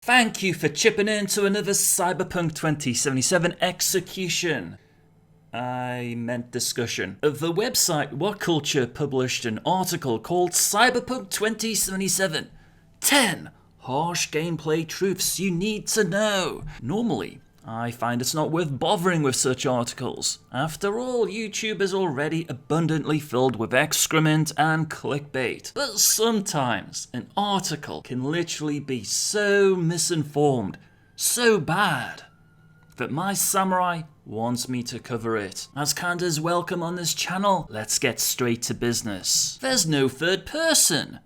Thank you for chipping in to another Cyberpunk 2077 execution. I meant discussion. The website What Culture published an article called Cyberpunk 2077 10 Harsh Gameplay Truths You Need to Know. Normally, I find it's not worth bothering with such articles. After all, YouTube is already abundantly filled with excrement and clickbait. But sometimes an article can literally be so misinformed, so bad, that my samurai wants me to cover it. As Kanda's welcome on this channel, let's get straight to business. There's no third person.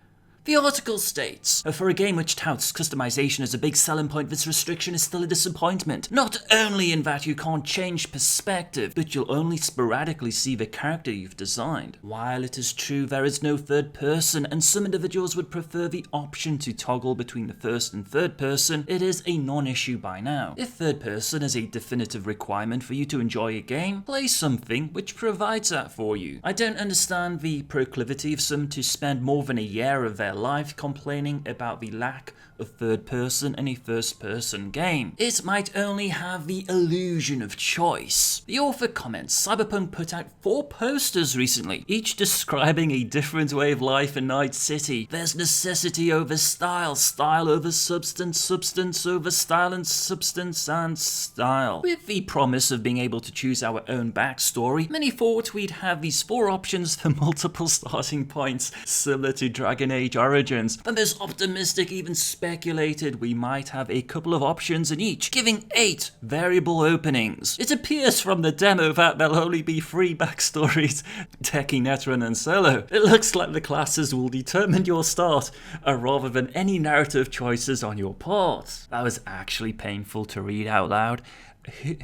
The article states, for a game which touts customization as a big selling point, this restriction is still a disappointment. Not only in that you can't change perspective, but you'll only sporadically see the character you've designed. While it is true there is no third person, and some individuals would prefer the option to toggle between the first and third person, it is a non-issue by now. If third person is a definitive requirement for you to enjoy a game, play something which provides that for you. I don't understand the proclivity of some to spend more than a year of their life complaining about the lack of third person in a first person game. It might only have the illusion of choice. The author comments, Cyberpunk put out 4 posters recently, each describing a different way of life in Night City. There's necessity over style, style over substance, substance over style, and substance and style. With the promise of being able to choose our own backstory, many thought we'd have these 4 options for multiple starting points, similar to Dragon Age Origins. But there's optimistic, even speculated we might have a couple of options in each, giving 8 variable openings. It appears from the demo that there'll only be 3 backstories, Techie, Netron, and Solo. It looks like the classes will determine your start, rather than any narrative choices on your part. That was actually painful to read out loud.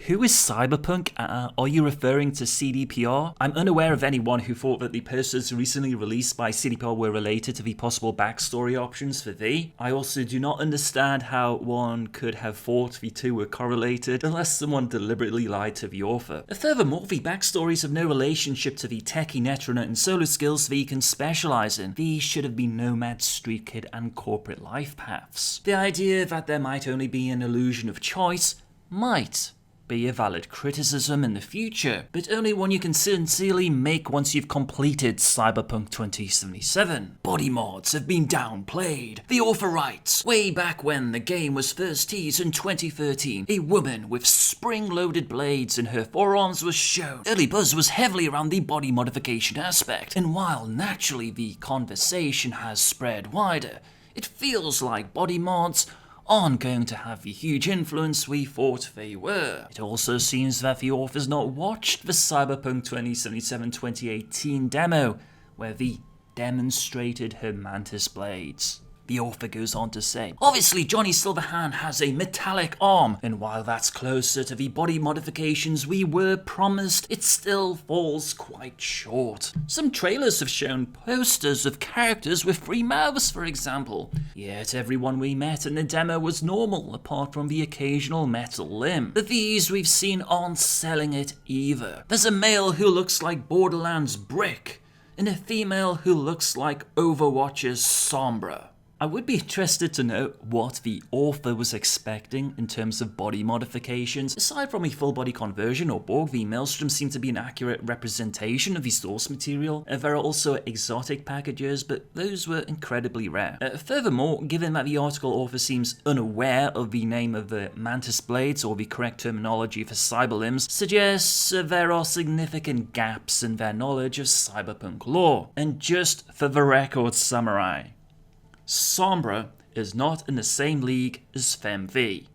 Who is Cyberpunk? Are you referring to CDPR? I'm unaware of anyone who thought that the posters recently released by CDPR were related to the possible backstory options for V. I also do not understand how one could have thought the two were correlated unless someone deliberately lied to the author. Furthermore, the backstories have no relationship to the Techie, Netrunner, and Solo skills V can specialize in. These should have been nomad, street kid, and corporate life paths. The idea that there might only be an illusion of choice might be a valid criticism in the future, but only one you can sincerely make once you've completed Cyberpunk 2077. Body mods have been downplayed. The author writes, way back when the game was first teased in 2013, a woman with spring-loaded blades in her forearms was shown. Early buzz was heavily around the body modification aspect, and while naturally the conversation has spread wider, it feels like body mods aren't going to have the huge influence we thought they were. It also seems that the author's not watched the Cyberpunk 2077 2018 demo, where the demonstrated her mantis blades. The author goes on to say, obviously Johnny Silverhand has a metallic arm, and while that's closer to the body modifications we were promised, it still falls quite short. Some trailers have shown posters of characters with 3 mouths, for example, yet everyone we met in the demo was normal, apart from the occasional metal limb. But these we've seen aren't selling it either. There's a male who looks like Borderlands Brick, and a female who looks like Overwatch's Sombra. I would be interested to know what the author was expecting in terms of body modifications. Aside from a full body conversion or Borg, the Maelstrom seem to be an accurate representation of the source material. There are also exotic packages, but those were incredibly rare. Furthermore, given that the article author seems unaware of the name of the mantis blades or the correct terminology for cyber limbs, suggests there are significant gaps in their knowledge of cyberpunk lore. And just for the record, samurai, Sombra is not in the same league as FemV.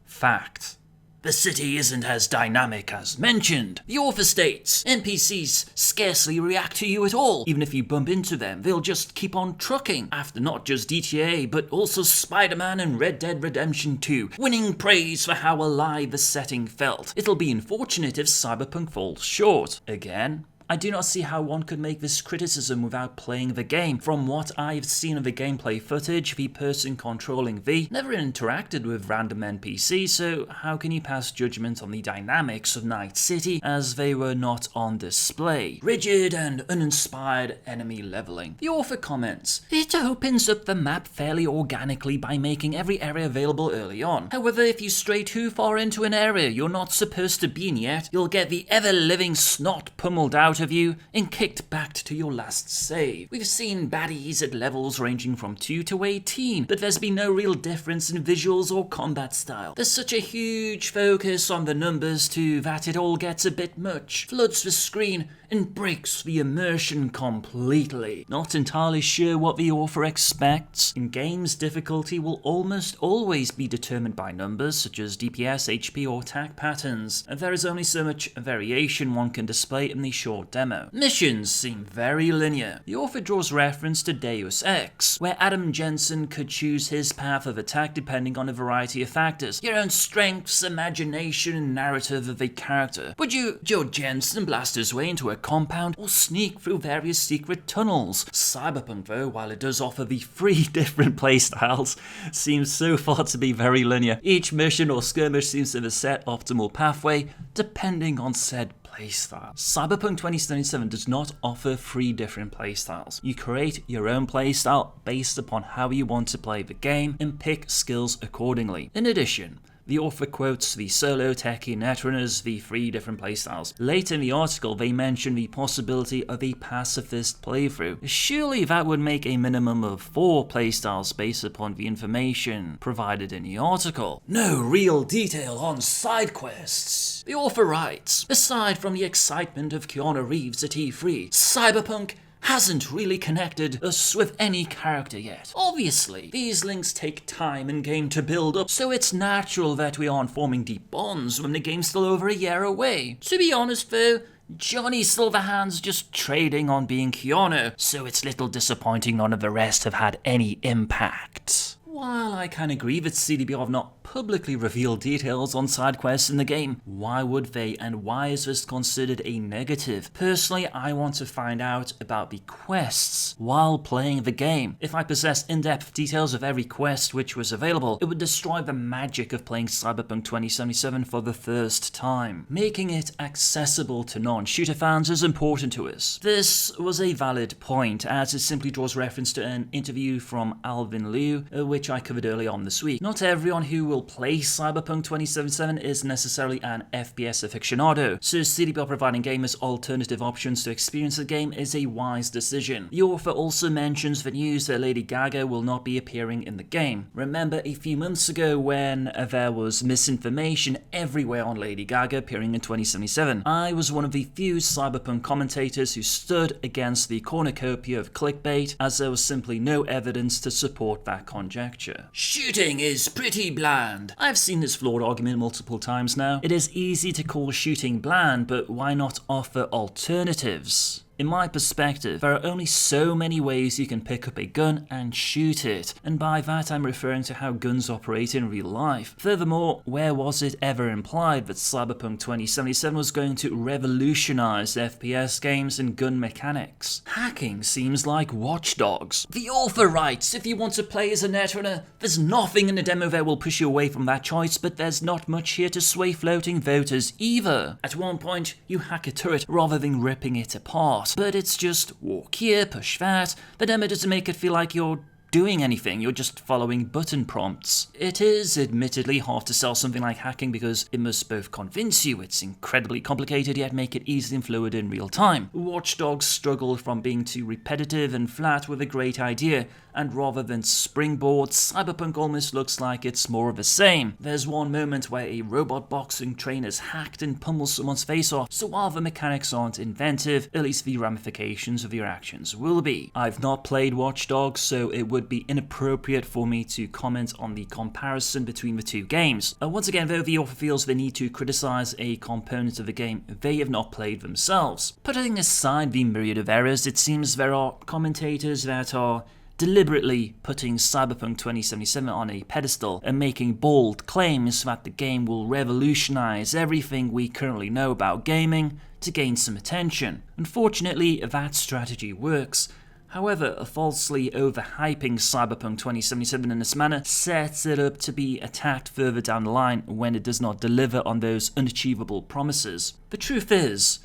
Fact. The city isn't as dynamic as mentioned. The author states, NPCs scarcely react to you at all. Even if you bump into them, they'll just keep on trucking. After not just GTA, but also Spider-Man and Red Dead Redemption 2, winning praise for how alive the setting felt. It'll be unfortunate if Cyberpunk falls short. Again, I do not see how one could make this criticism without playing the game. From what I've seen of the gameplay footage, the person controlling V never interacted with random NPCs, so how can you pass judgment on the dynamics of Night City as they were not on display? Rigid and uninspired enemy leveling. The author comments, "It opens up the map fairly organically by making every area available early on. However, if you stray too far into an area you're not supposed to be in yet, you'll get the ever-living snot pummeled out of you and kicked back to your last save. We've seen baddies at levels ranging from 2 to 18, but there's been no real difference in visuals or combat style. There's such a huge focus on the numbers too that it all gets a bit much, floods the screen and breaks the immersion completely." Not entirely sure what the author expects. In games, difficulty will almost always be determined by numbers such as DPS, HP or attack patterns, and there is only so much variation one can display in the short demo. Missions seem very linear. The author draws reference to Deus Ex, where Adam Jensen could choose his path of attack depending on a variety of factors, your own strengths, imagination and narrative of a character. Would Joe Jensen blast his way into a compound or sneak through various secret tunnels? Cyberpunk, though, while it does offer the 3 different playstyles, seems so far to be very linear. Each mission or skirmish seems to have a set optimal pathway depending on said playstyle. Cyberpunk 2077 does not offer 3 different playstyles. You create your own playstyle based upon how you want to play the game and pick skills accordingly. In addition, the author quotes the solo, techie, netrunners, the 3 different playstyles. Later in the article, they mention the possibility of a pacifist playthrough. Surely that would make a minimum of 4 playstyles based upon the information provided in the article. No real detail on side quests. The author writes, "Aside from the excitement of Keanu Reeves at E3, Cyberpunk hasn't really connected us with any character yet. Obviously, these links take time in game to build up, so it's natural that we aren't forming deep bonds when the game's still over a year away. To be honest though, Johnny Silverhand's just trading on being Keanu, so it's little disappointing none of the rest have had any impact." While I can agree that CDPR have not publicly revealed details on side quests in the game, why would they, and why is this considered a negative? Personally, I want to find out about the quests while playing the game. If I possessed in-depth details of every quest which was available, it would destroy the magic of playing Cyberpunk 2077 for the first time. Making it accessible to non-shooter fans is important to us. This was a valid point, as it simply draws reference to an interview from Alvin Liu, which I covered earlier on this week. Not everyone who will play Cyberpunk 2077 is necessarily an FPS aficionado, so CDPR providing gamers alternative options to experience the game is a wise decision. The author also mentions the news that Lady Gaga will not be appearing in the game. Remember a few months ago when there was misinformation everywhere on Lady Gaga appearing in 2077. I was one of the few Cyberpunk commentators who stood against the cornucopia of clickbait, as there was simply no evidence to support that conjecture. Shooting is pretty bland. I've seen this flawed argument multiple times now. It is easy to call shooting bland, but why not offer alternatives? In my perspective, there are only so many ways you can pick up a gun and shoot it, and by that I'm referring to how guns operate in real life. Furthermore, where was it ever implied that Cyberpunk 2077 was going to revolutionize FPS games and gun mechanics? Hacking seems like Watch Dogs. The author writes, "If you want to play as a netrunner, there's nothing in the demo that will push you away from that choice, but there's not much here to sway floating voters either. At one point, you hack a turret rather than ripping it apart. But it's just walk here, push that. The demo doesn't make it feel like you're doing anything, you're just following button prompts. It is admittedly hard to sell something like hacking because it must both convince you it's incredibly complicated yet make it easy and fluid in real time. Watch Dogs struggle from being too repetitive and flat with a great idea, and rather than springboard, Cyberpunk almost looks like it's more of the same. There's one moment where a robot boxing trainer's hacked and pummels someone's face off, so while the mechanics aren't inventive, at least the ramifications of your actions will be. I've not played Watch Dogs, so it would be inappropriate for me to comment on the comparison between the two games. Once again, though, the author feels the need to criticize a component of the game they have not played themselves. Putting aside the myriad of errors, it seems there are commentators that are deliberately putting Cyberpunk 2077 on a pedestal and making bold claims that the game will revolutionize everything we currently know about gaming to gain some attention. Unfortunately, that strategy works. However, falsely overhyping Cyberpunk 2077 in this manner sets it up to be attacked further down the line when it does not deliver on those unachievable promises. The truth is,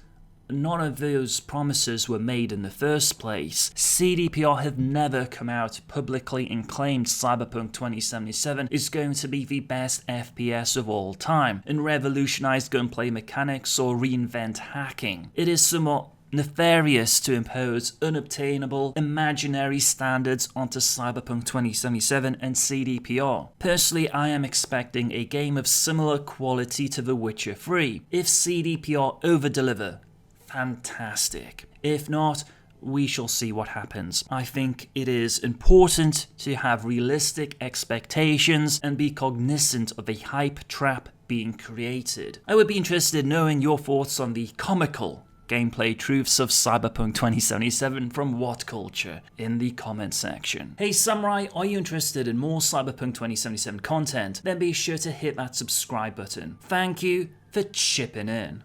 none of those promises were made in the first place. CDPR have never come out publicly and claimed Cyberpunk 2077 is going to be the best FPS of all time and revolutionize gunplay mechanics or reinvent hacking. It is somewhat nefarious to impose unobtainable, imaginary standards onto Cyberpunk 2077 and CDPR. Personally, I am expecting a game of similar quality to The Witcher 3. If CDPR overdeliver, fantastic. If not, we shall see what happens. I think it is important to have realistic expectations and be cognizant of a hype trap being created. I would be interested in knowing your thoughts on the comical gameplay truths of Cyberpunk 2077 from What Culture in the comment section. Hey Samurai, are you interested in more Cyberpunk 2077 content? Then be sure to hit that subscribe button. Thank you for chipping in.